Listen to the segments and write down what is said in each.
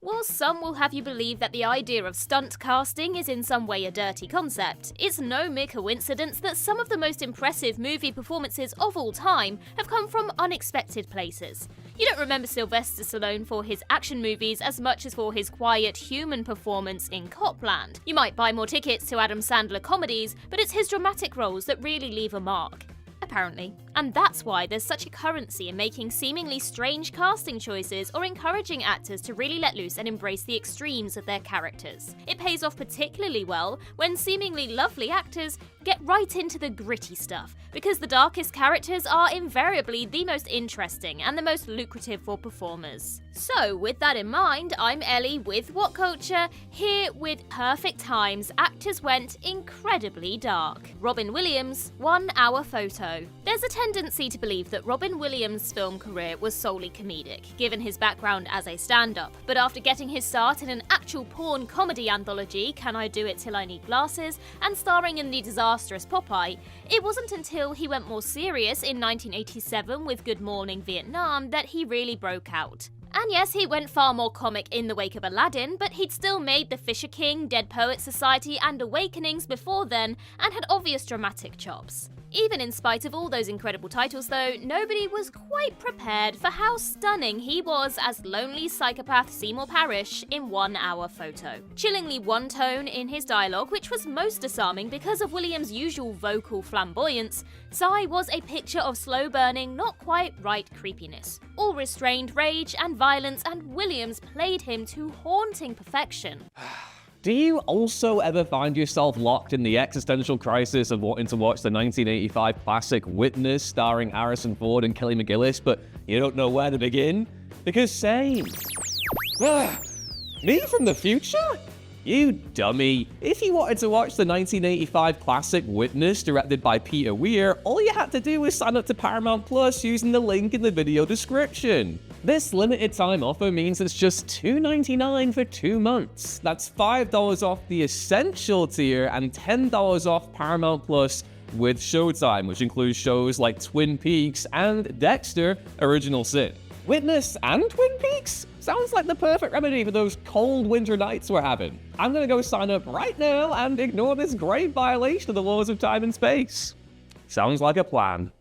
While some will have you believe that the idea of stunt casting is in some way a dirty concept, it's no mere coincidence that some of the most impressive movie performances of all time have come from unexpected places. You don't remember Sylvester Stallone for his action movies as much as for his quiet, human performance in Copland. You might buy more tickets to Adam Sandler comedies, but it's his dramatic roles that really leave a mark. Apparently. And that's why there's such a currency in making seemingly strange casting choices or encouraging actors to really let loose and embrace the extremes of their characters. It pays off particularly well when seemingly lovely actors get right into the gritty stuff, because the darkest characters are invariably the most interesting and the most lucrative for performers. So, with that in mind, I'm Ellie with Whatculture, here with Perfect Times Actors Went Incredibly Dark. Robin Williams, 1 hour photo. There's a tendency to believe that Robin Williams' film career was solely comedic, given his background as a stand-up, but after getting his start in an actual porn comedy anthology, Can I Do It Till I Need Glasses, and starring in the disastrous Popeye, it wasn't until he went more serious in 1987 with Good Morning Vietnam that he really broke out. And yes, he went far more comic in the wake of Aladdin, but he'd still made The Fisher King, Dead Poets Society and Awakenings before then, and had obvious dramatic chops. Even in spite of all those incredible titles though, nobody was quite prepared for how stunning he was as lonely psychopath Seymour Parrish in 1 hour photo. Chillingly one-tone in his dialogue, which was most disarming because of Williams' usual vocal flamboyance, Cy was a picture of slow-burning, not quite right creepiness. All restrained rage and violence, and Williams played him to haunting perfection. Do you also ever find yourself locked in the existential crisis of wanting to watch the 1985 classic Witness starring Harrison Ford and Kelly McGillis, but you don't know where to begin? Because same. Me from the future? You dummy. If you wanted to watch the 1985 classic Witness directed by Peter Weir, all you had to do was sign up to Paramount Plus using the link in the video description. This limited time offer means it's just $2.99 for 2 months. That's $5 off the Essential tier and $10 off Paramount Plus with Showtime, which includes shows like Twin Peaks and Dexter: Original Sin. Witness and Twin Peaks? Sounds like the perfect remedy for those cold winter nights we're having. I'm gonna go sign up right now and ignore this grave violation of the laws of time and space. Sounds like a plan.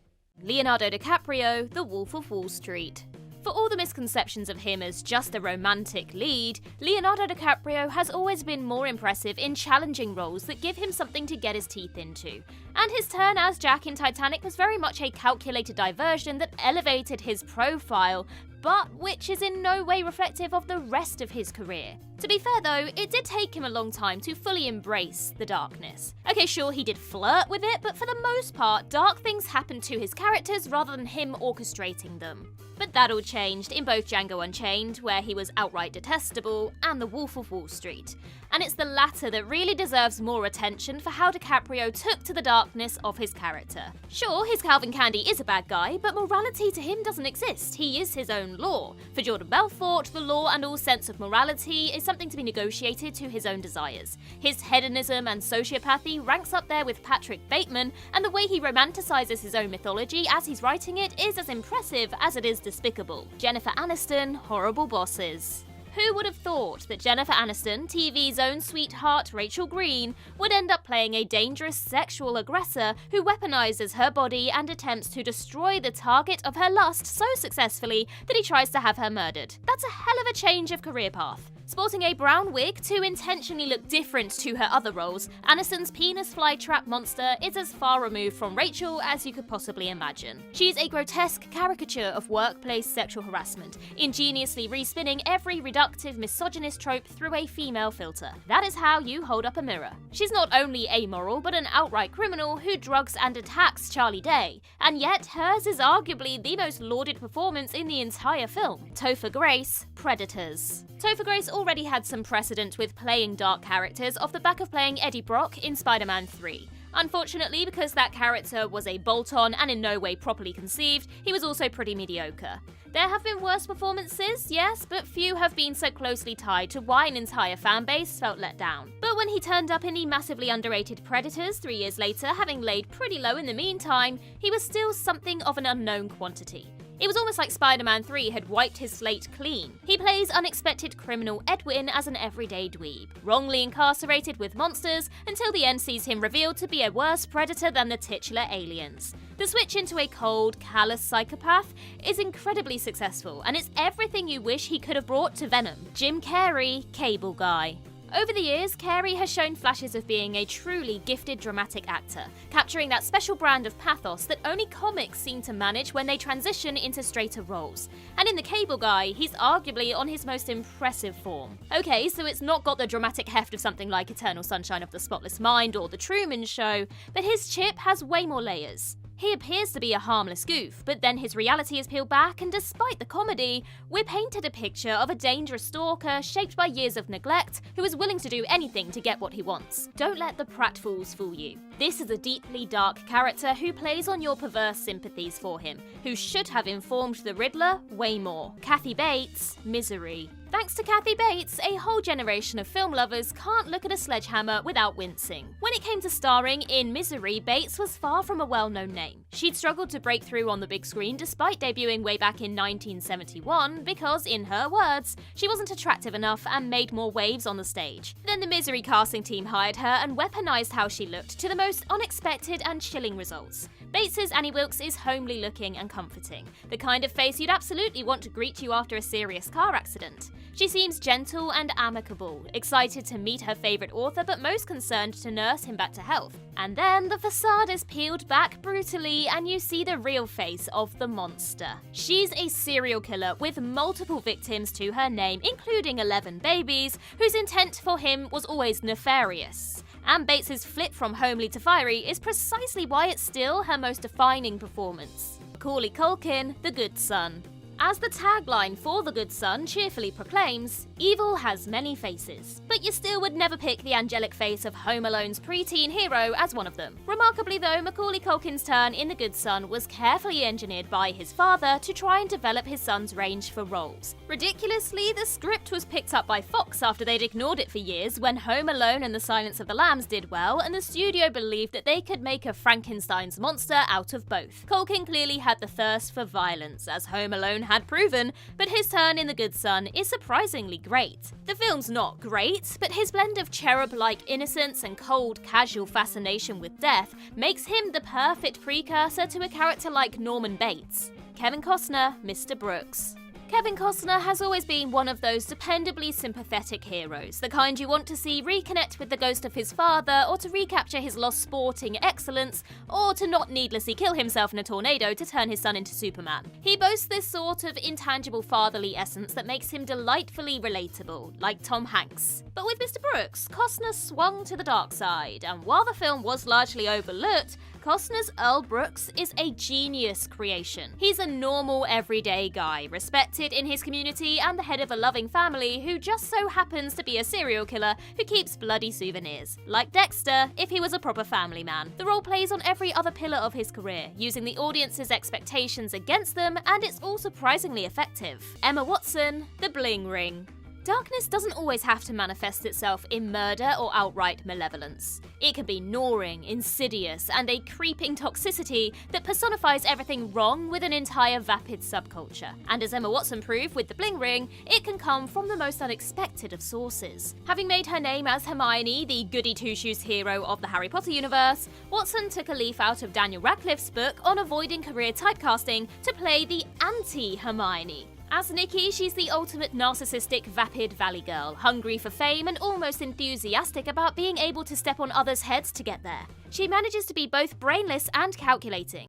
Leonardo DiCaprio, The Wolf of Wall Street. For all the misconceptions of him as just a romantic lead, Leonardo DiCaprio has always been more impressive in challenging roles that give him something to get his teeth into. And his turn as Jack in Titanic was very much a calculated diversion that elevated his profile, but which is in no way reflective of the rest of his career. To be fair though, it did take him a long time to fully embrace the darkness. Okay, sure, he did flirt with it, but for the most part, dark things happened to his characters rather than him orchestrating them. But that all changed in both Django Unchained, where he was outright detestable, and The Wolf of Wall Street. And it's the latter that really deserves more attention for how DiCaprio took to the darkness of his character. Sure, his Calvin Candy is a bad guy, but morality to him doesn't exist. He is his own law. For Jordan Belfort, the law and all sense of morality is something to be negotiated to his own desires. His hedonism and sociopathy ranks up there with Patrick Bateman, and the way he romanticizes his own mythology as he's writing it is as impressive as it is despicable. Jennifer Aniston, horrible bosses. Who would have thought that Jennifer Aniston, TV's own sweetheart Rachel Green, would end up playing a dangerous sexual aggressor who weaponizes her body and attempts to destroy the target of her lust so successfully that he tries to have her murdered? That's a hell of a change of career path. Sporting a brown wig to intentionally look different to her other roles, Aniston's penis flytrap monster is as far removed from Rachel as you could possibly imagine. She's a grotesque caricature of workplace sexual harassment, ingeniously respinning every reductive misogynist trope through a female filter. That is how you hold up a mirror. She's not only amoral, but an outright criminal who drugs and attacks Charlie Day, and yet hers is arguably the most lauded performance in the entire film. Topher Grace, Predators. Topher Grace already had some precedent with playing dark characters off the back of playing Eddie Brock in Spider-Man 3. Unfortunately, because that character was a bolt-on and in no way properly conceived, he was also pretty mediocre. There have been worse performances, yes, but few have been so closely tied to why an entire fanbase felt let down. But when he turned up in the massively underrated Predators 3 years later, having laid pretty low in the meantime, he was still something of an unknown quantity. It was almost like Spider-Man 3 had wiped his slate clean. He plays unexpected criminal Edwin as an everyday dweeb, wrongly incarcerated with monsters until the end sees him revealed to be a worse predator than the titular aliens. The switch into a cold, callous psychopath is incredibly successful, and it's everything you wish he could have brought to Venom. Jim Carrey, Cable Guy. Over the years, Carrey has shown flashes of being a truly gifted dramatic actor, capturing that special brand of pathos that only comics seem to manage when they transition into straighter roles. And in The Cable Guy, he's arguably on his most impressive form. Okay, so it's not got the dramatic heft of something like Eternal Sunshine of the Spotless Mind or The Truman Show, but his chip has way more layers. He appears to be a harmless goof, but then his reality is peeled back, and despite the comedy, we're painted a picture of a dangerous stalker shaped by years of neglect who is willing to do anything to get what he wants. Don't let the pratfalls fool you. This is a deeply dark character who plays on your perverse sympathies for him, who should have informed the Riddler way more. Kathy Bates, Misery. Thanks to Kathy Bates, a whole generation of film lovers can't look at a sledgehammer without wincing. When it came to starring in Misery, Bates was far from a well-known name. She'd struggled to break through on the big screen despite debuting way back in 1971 because, in her words, she wasn't attractive enough and made more waves on the stage. Then the Misery casting team hired her and weaponized how she looked to the most unexpected and chilling results. Bates' Annie Wilkes is homely looking and comforting, the kind of face you'd absolutely want to greet you after a serious car accident. She seems gentle and amicable, excited to meet her favourite author but most concerned to nurse him back to health. And then the facade is peeled back brutally and you see the real face of the monster. She's a serial killer with multiple victims to her name, including 11 babies, whose intent for him was always nefarious. And Bates' flip from homely to fiery is precisely why it's still her most defining performance. Macaulay Culkin, the good son. As the tagline for The Good Son cheerfully proclaims, evil has many faces, but you still would never pick the angelic face of Home Alone's preteen hero as one of them. Remarkably though, Macaulay Culkin's turn in The Good Son was carefully engineered by his father to try and develop his son's range for roles. Ridiculously, the script was picked up by Fox after they'd ignored it for years when Home Alone and The Silence of the Lambs did well, and the studio believed that they could make a Frankenstein's monster out of both. Culkin clearly had the thirst for violence, as Home Alone had proven, but his turn in The Good Son is surprisingly great. The film's not great, but his blend of cherub-like innocence and cold, casual fascination with death makes him the perfect precursor to a character like Norman Bates. Kevin Costner, Mr. Brooks. Kevin Costner has always been one of those dependably sympathetic heroes, the kind you want to see reconnect with the ghost of his father, or to recapture his lost sporting excellence, or to not needlessly kill himself in a tornado to turn his son into Superman. He boasts this sort of intangible fatherly essence that makes him delightfully relatable, like Tom Hanks. But with Mr. Brooks, Costner swung to the dark side, and while the film was largely overlooked, Costner's Earl Brooks is a genius creation. He's a normal, everyday guy, respected in his community and the head of a loving family who just so happens to be a serial killer who keeps bloody souvenirs. Like Dexter, if he was a proper family man. The role plays on every other pillar of his career, using the audience's expectations against them, and it's all surprisingly effective. Emma Watson, The Bling Ring. Darkness doesn't always have to manifest itself in murder or outright malevolence. It can be gnawing, insidious, and a creeping toxicity that personifies everything wrong with an entire vapid subculture. And as Emma Watson proved with The Bling Ring, it can come from the most unexpected of sources. Having made her name as Hermione, the goody two-shoes hero of the Harry Potter universe, Watson took a leaf out of Daniel Radcliffe's book on avoiding career typecasting to play the anti-Hermione. As Nikki, she's the ultimate narcissistic, vapid valley girl, hungry for fame and almost enthusiastic about being able to step on others' heads to get there. She manages to be both brainless and calculating,